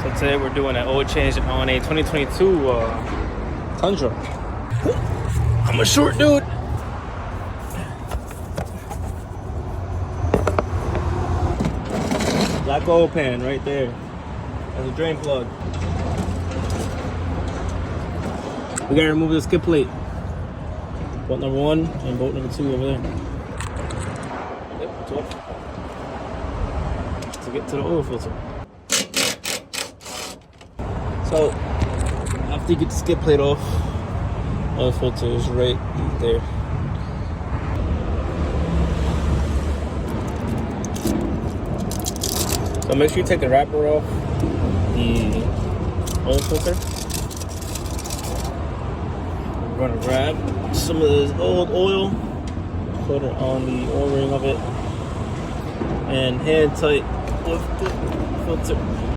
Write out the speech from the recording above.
So today we're doing an oil change on a 2022 Tundra. I'm a short dude. Black oil pan right there. That's a drain plug. We gotta remove the skid plate. Bolt number 1 and bolt number 2 over there. Yep, it's off. To get to the oil filter. So after you get the skid plate off, oil filter is right there. So make sure you take the wrapper off the oil filter. We're gonna grab some of this old oil, put it on the oil ring of it, and hand tight with the filter.